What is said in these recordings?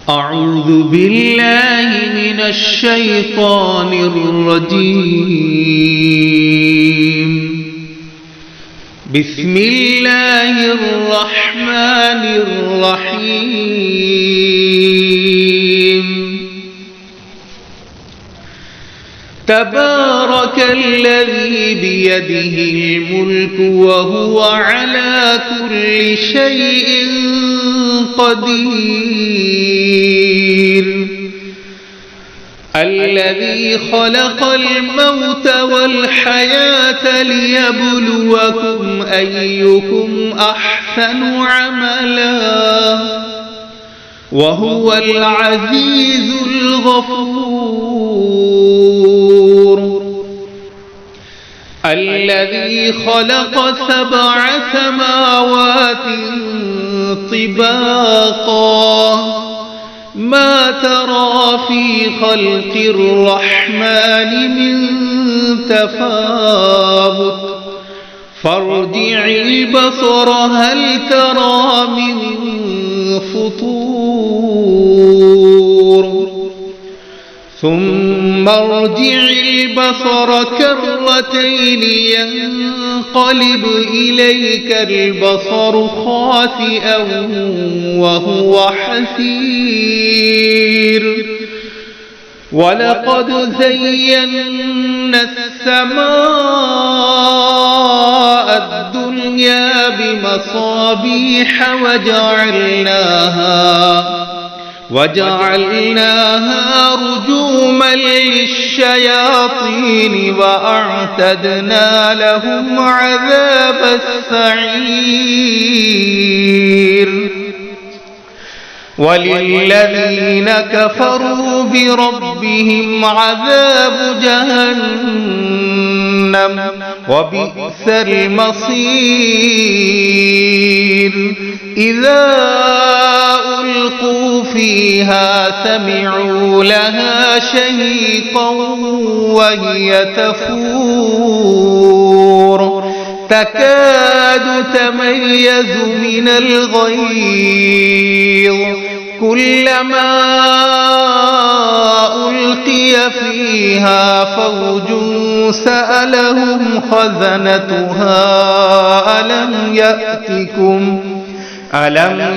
أعوذ بالله من الشيطان الرجيم. بسم الله الرحمن الرحيم. تبارك الذي بيده الملك وهو على كل شيء قدير. الذي خلق الموت والحياة ليبلوكم أيكم أحسن عملا وهو العزيز الغفور. الذي خلق 7 سماوات طباقا ما ترى في خلق الرحمن من تفاوت فارجع البصر هل ترى من فطور ثم ارجع البصر كرتين ينقلب إليك البصر خاسئا وهو حسير. ولقد زينا السماء الدنيا بمصابيح وجعلناها رجوما للشياطين وأعتدنا لهم عذاب السعير. وللذين كفروا بربهم عذاب جهنم وبئس المصير. إذا ألقوا فيها سمعوا لها شهيقا وهي تفور تكاد تميز من الغيظ كلما ألقي فيها فوج سألهم خزنتها ألم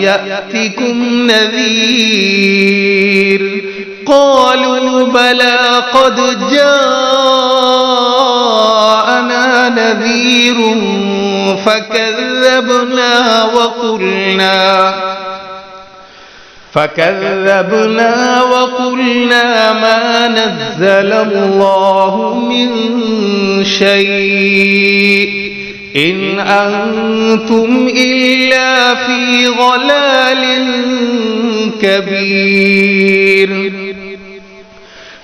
يأتكم نذير قالوا بلى قد جاءنا نذير فكذبنا وقلنا ما نزل الله من شيء إن أنتم إلا في ضلال كبير.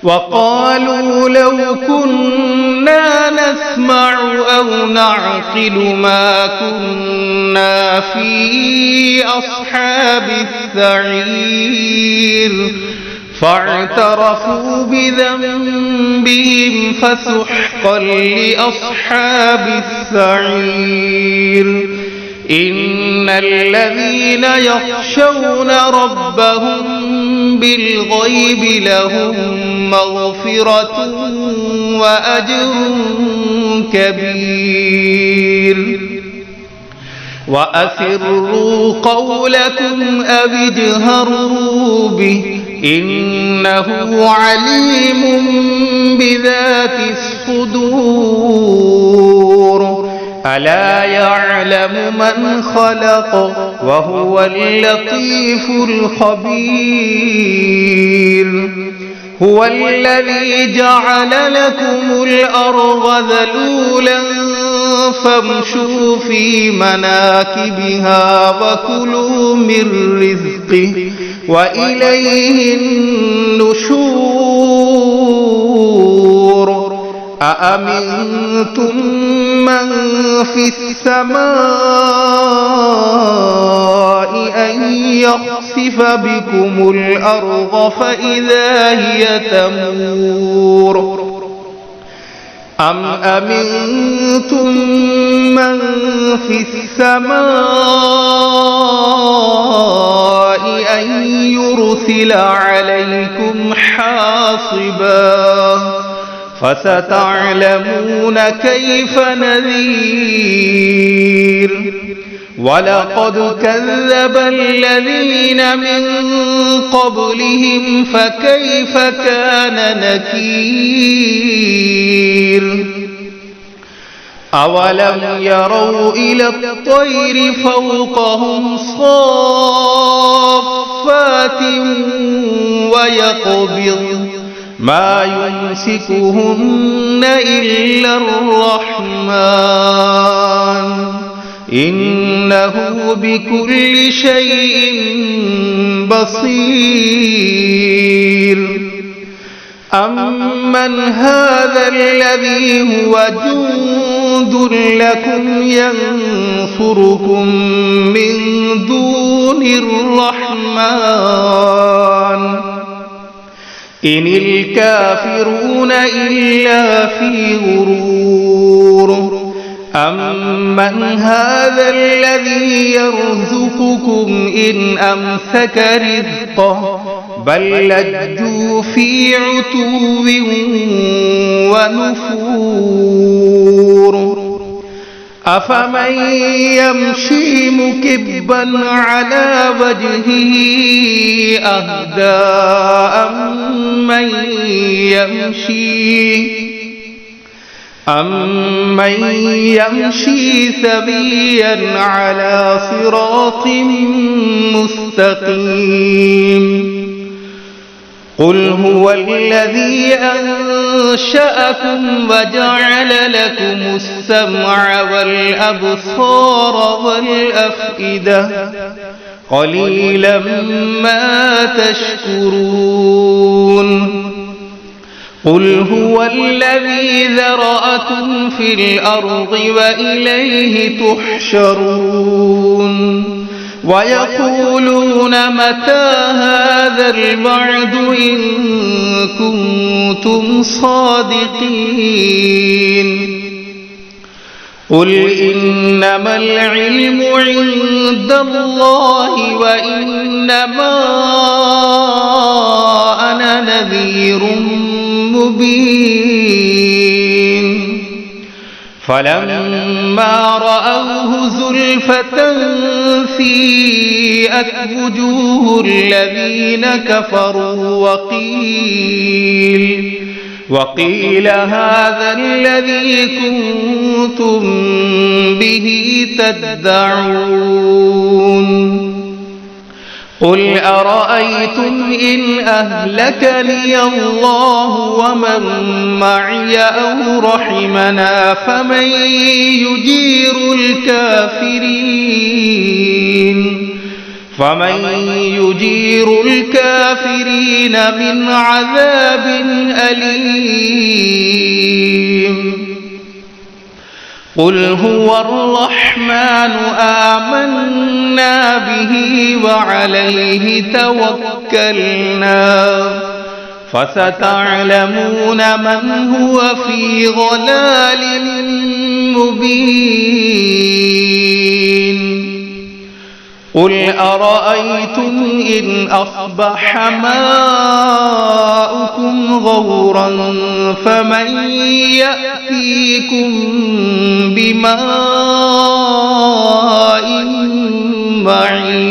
وقالوا لو كنا نسمع أو نعقل ما كنا في أصحاب السعير فاعترفوا بذنبهم فسحقا لأصحاب السعير. إن الذين يخشون ربهم بالغيب لهم مغفرة وأجر كبير. وأسروا قولكم أو اجهروا به إنه عليم بذات الصدور. ألا يعلم من خلق وهو اللطيف الخبير. هو الذي جعل لكم الأرض ذلولا فامشوا في مناكبها وكلوا من رزقه وإليه النشور. أأمنتم من في السماء أن يخسف بكم الأرض فإذا هي تمور أم أمنتم من في السماء أن يرسل عليكم حاصبا فستعلمون كيف نذير ولقد كذب الذين من قبلهم فكيف كان نكير أولم يروا إلى الطير فوقهم صافات ويقبض ما يمسكهن إلا الرحمن إنه بكل شيء بصير أمن هذا الذي هو جند لكم ينصركم من دون الرحمن إن الكافرون إلا في غرور أمن هذا الذي يرزقكم إن أمسك رزقه بل لجوا في عتو ونفور أفمن يمشي مكبا على وجهه أهدى أمن يمشي سويا على صراط مستقيم قل هو الذي أنشأكم وجعل لكم السمع والأبصار والأفئدة قليلا ما تشكرون قل هو الذي ذرأكم في الأرض وإليه تحشرون ويقولون متى هذا الوعد إن كنتم صادقين قل إنما العلم عند الله وإنما أنا نذير مبين فلما رأوه زلفة سيئت وجوه الذين كفروا وقيل هذا الذي كنتم به تدعون قل أرأيتم إن أهلكني الله ومن معي أو رحمنا فمن يجير الكافرين من عذاب أليم قل هو الرحمن آمنا به وعليه توكلنا فستعلمون من هو في ضلال مبين قل أرأيتم إن أصبح ماؤكم غورا فمن يأتيكم بماء معين